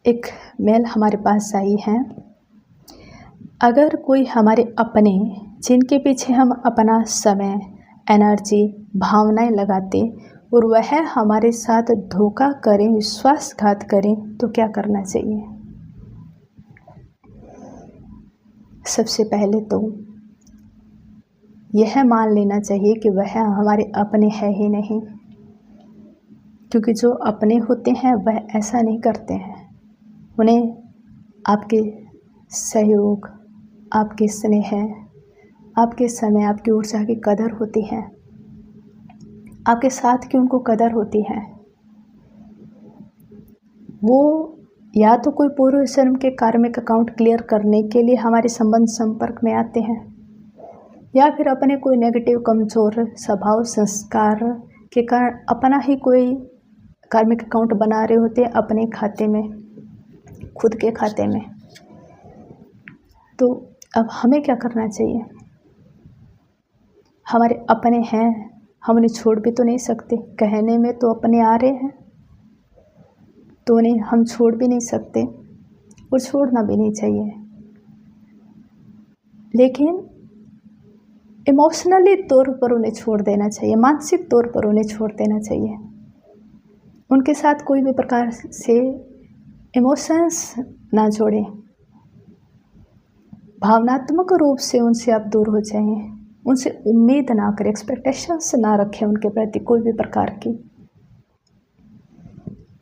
एक मेल हमारे पास आई है। अगर कोई हमारे अपने, जिनके पीछे हम अपना समय, एनर्जी, भावनाएं लगाते और वह हमारे साथ धोखा करें, विश्वासघात करें, तो क्या करना चाहिए? सबसे पहले तो यह मान लेना चाहिए कि वह हमारे अपने है ही नहीं, क्योंकि जो अपने होते हैं वह ऐसा नहीं करते हैं। उन्हें आपके सहयोग, आपके स्नेह, आपके समय, आपकी ऊर्जा की कदर होती है, आपके साथ की उनको कदर होती है। वो या तो कोई पूर्व जन्म के कार्मिक अकाउंट क्लियर करने के लिए हमारे संबंध संपर्क में आते हैं, या फिर अपने कोई नेगेटिव कमज़ोर स्वभाव संस्कार के कारण अपना ही कोई कार्मिक अकाउंट बना रहे होते हैं अपने खाते में, खुद के खाते में। तो अब हमें क्या करना चाहिए? हमारे अपने हैं, हम उन्हें छोड़ भी तो नहीं सकते। कहने में तो अपने आ रहे हैं, तो उन्हें हम छोड़ भी नहीं सकते और छोड़ना भी नहीं चाहिए। लेकिन इमोशनली तौर पर उन्हें छोड़ देना चाहिए, मानसिक तौर पर उन्हें छोड़ देना चाहिए। उनके साथ कोई भी प्रकार से इमोशंस ना जोड़ें। भावनात्मक रूप से उनसे आप दूर हो जाएं। उनसे उम्मीद ना करें, एक्सपेक्टेशंस ना रखें उनके प्रति कोई भी प्रकार की।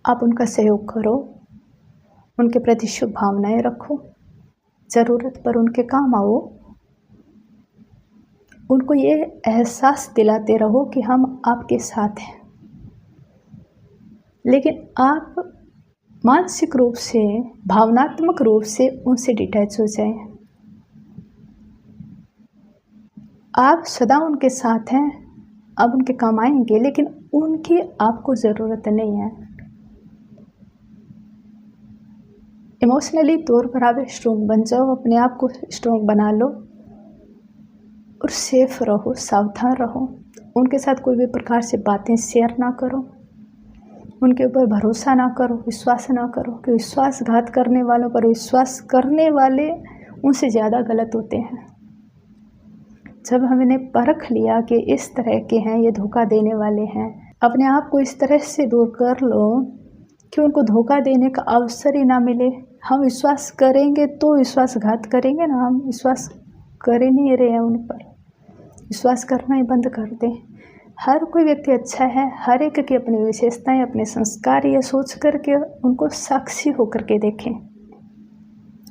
आप उनका सहयोग करो, उनके प्रति शुभ भावनाएं रखो, ज़रूरत पर उनके काम आओ। उनको ये एहसास दिलाते रहो कि हम आपके साथ हैं। लेकिन आप मानसिक रूप से, भावनात्मक रूप से उनसे डिटैच हो जाएं। आप सदा उनके साथ हैं, अब उनके काम आएंगे, लेकिन उनकी आपको ज़रूरत नहीं है। इमोशनली तौर पर आप स्ट्रॉन्ग बन जाओ, अपने आप को स्ट्रॉन्ग बना लो और सेफ रहो, सावधान रहो। उनके साथ कोई भी प्रकार से बातें शेयर ना करो, उनके ऊपर भरोसा ना करो, विश्वास ना करो, कि विश्वासघात करने वालों पर विश्वास करने वाले उनसे ज़्यादा गलत होते हैं। जब हमने परख लिया कि इस तरह के हैं, ये धोखा देने वाले हैं, अपने आप को इस तरह से दूर कर लो कि उनको धोखा देने का अवसर ही ना मिले। हम विश्वास करेंगे तो विश्वासघात करेंगे ना, हम विश्वास कर ही नहीं रहे हैं उन पर, विश्वास करना ही बंद कर दें। हर कोई व्यक्ति अच्छा है, हर एक की अपनी विशेषताएं, अपने संस्कार, ये सोच करके उनको साक्षी होकर के देखें।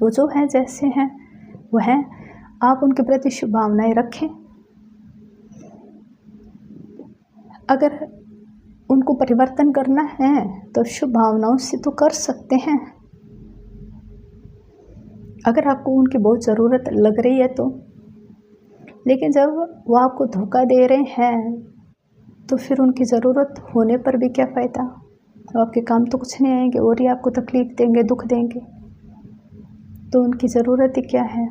वो जो हैं, जैसे हैं वो हैं। आप उनके प्रति शुभ भावनाएं रखें। अगर उनको परिवर्तन करना है तो शुभ भावनाओं से तो कर सकते हैं। अगर आपको उनकी बहुत ज़रूरत लग रही है तो। लेकिन जब वो आपको धोखा दे रहे हैं तो फिर उनकी ज़रूरत होने पर भी क्या फ़ायदा? तो आपके काम तो कुछ नहीं आएंगे और ही आपको तकलीफ़ देंगे, दुख देंगे। तो उनकी ज़रूरत ही क्या है?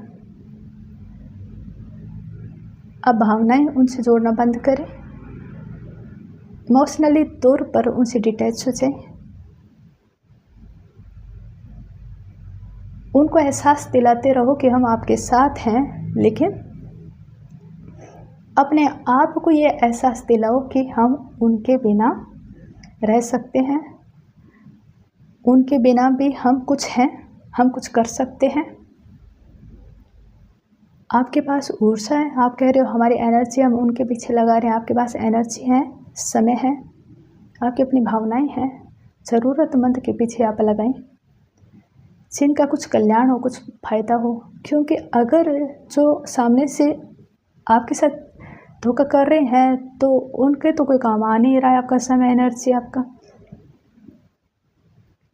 अब भावनाएं उनसे जोड़ना बंद करें, इमोशनली तौर पर उनसे डिटैच हो जाएं। उनको एहसास दिलाते रहो कि हम आपके साथ हैं, लेकिन अपने आप को ये एहसास दिलाओ कि हम उनके बिना रह सकते हैं, उनके बिना भी हम कुछ हैं, हम कुछ कर सकते हैं। आपके पास ऊर्जा है, आप कह रहे हो हमारी एनर्जी हम उनके पीछे लगा रहे हैं। आपके पास एनर्जी है, समय है, आपकी अपनी भावनाएं हैं, ज़रूरतमंद के पीछे आप लगाएं, जिनका कुछ कल्याण हो, कुछ फ़ायदा हो। क्योंकि अगर जो सामने से आपके साथ धोखा कर रहे हैं तो उनके तो कोई काम आ नहीं रहा है आपका समय, एनर्जी आपका,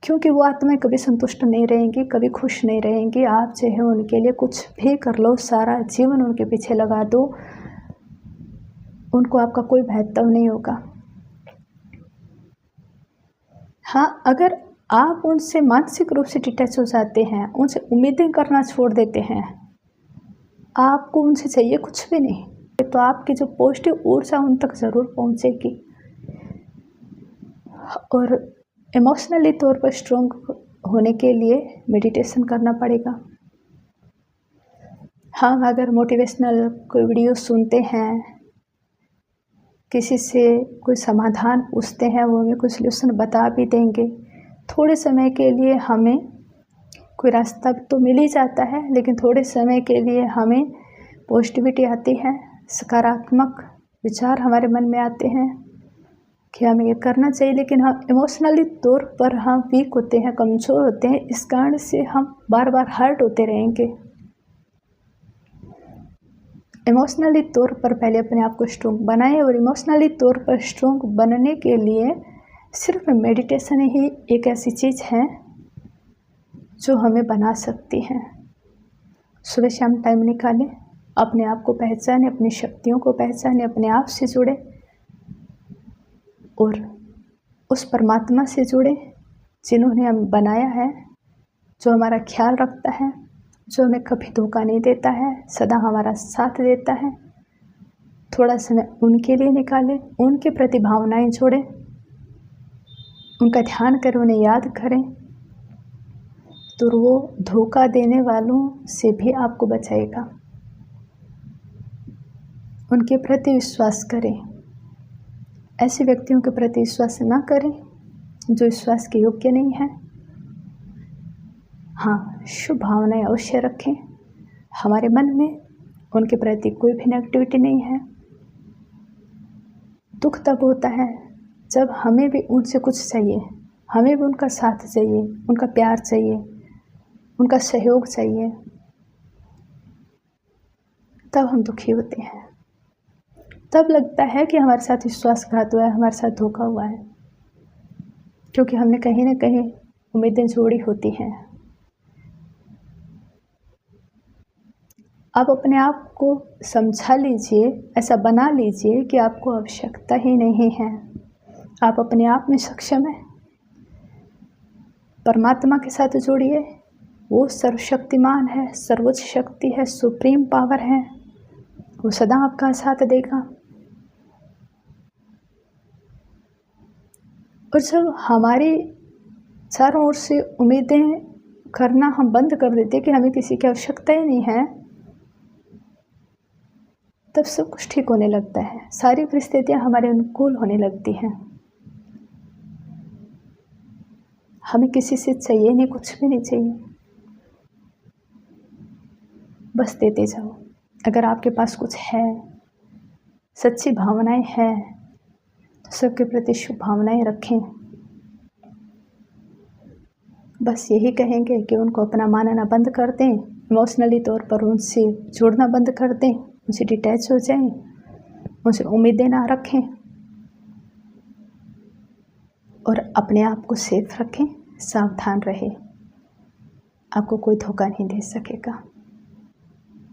क्योंकि वो आत्माएं कभी संतुष्ट नहीं रहेंगी, कभी खुश नहीं रहेंगी। आप जो है उनके लिए कुछ भी कर लो, सारा जीवन उनके पीछे लगा दो, उनको आपका कोई महत्व नहीं होगा। हाँ, अगर आप उनसे मानसिक रूप से डिटैच हो जाते हैं, उनसे उम्मीदें करना छोड़ देते हैं, आपको उनसे चाहिए कुछ भी नहीं, तो आपकी जो पॉजिटिव ऊर्जा उन तक ज़रूर पहुंचेगी और इमोशनली तौर पर स्ट्रॉन्ग होने के लिए मेडिटेशन करना पड़ेगा। हम अगर मोटिवेशनल कोई वीडियो सुनते हैं, किसी से कोई समाधान पूछते हैं, वो हमें कोई सल्यूशन बता भी देंगे, थोड़े समय के लिए हमें कोई रास्ता तो मिल ही जाता है, लेकिन थोड़े समय के लिए हमें पॉजिटिविटी आती है, सकारात्मक विचार हमारे मन में आते हैं कि हमें ये करना चाहिए। लेकिन हम इमोशनली तौर पर हम वीक होते हैं, कमज़ोर होते हैं, इस कारण से हम बार बार हर्ट होते रहेंगे। इमोशनली तौर पर पहले अपने आप को स्ट्रॉन्ग बनाएं, और इमोशनली तौर पर स्ट्रॉन्ग बनने के लिए सिर्फ मेडिटेशन ही एक ऐसी चीज़ है जो हमें बना सकती है। सुबह शाम टाइम निकालें, अपने आप को पहचानें, अपनी शक्तियों को पहचानें, अपने आप से जुड़े और उस परमात्मा से जुड़े जिन्होंने हमें बनाया है, जो हमारा ख्याल रखता है, जो हमें कभी धोखा नहीं देता है, सदा हमारा साथ देता है। थोड़ा समय उनके लिए निकालें, उनके प्रति भावनाएं जोड़ें, उनका ध्यान करें, उन्हें याद करें, तो वो धोखा देने वालों से भी आपको बचाएगा। उनके प्रति विश्वास करें, ऐसे व्यक्तियों के प्रति विश्वास ना करें जो विश्वास के योग्य नहीं है। हाँ, शुभ भावनाएं अवश्य रखें, हमारे मन में उनके प्रति कोई भी नेगेटिविटी नहीं है। दुख तब होता है जब हमें भी उनसे कुछ चाहिए, हमें भी उनका साथ चाहिए, उनका प्यार चाहिए, उनका सहयोग चाहिए, तब हम दुखी होते हैं। तब लगता है कि हमारे साथ विश्वासघात हुआ है, हमारे साथ धोखा हुआ है, क्योंकि हमने कहीं ना कहीं उम्मीदें जोड़ी होती हैं। आप अपने आप को समझा लीजिए, ऐसा बना लीजिए कि आपको आवश्यकता ही नहीं है, आप अपने आप में सक्षम हैं। परमात्मा के साथ जोड़िए, वो सर्वशक्तिमान है, सर्वोच्च शक्ति है, सुप्रीम पावर है, वो सदा आपका साथ देगा। और जब हमारी चारों ओर से उम्मीदें करना हम बंद कर देते कि हमें किसी की आवश्यकता ही नहीं है, तब सब कुछ ठीक होने लगता है, सारी परिस्थितियां हमारे अनुकूल होने लगती हैं। हमें किसी से चाहिए नहीं, कुछ भी नहीं चाहिए, बस देते जाओ। अगर आपके पास कुछ है, सच्ची भावनाएं हैं, तो सबके प्रति शुभ भावनाएं रखें। बस यही कहेंगे कि उनको अपना मानना बंद कर दें, इमोशनली तौर पर उनसे जुड़ना बंद कर दें, उनसे डिटैच हो जाएं, उनसे उम्मीदें ना रखें और अपने आप को सेफ रखें, सावधान रहें। आपको कोई धोखा नहीं दे सकेगा।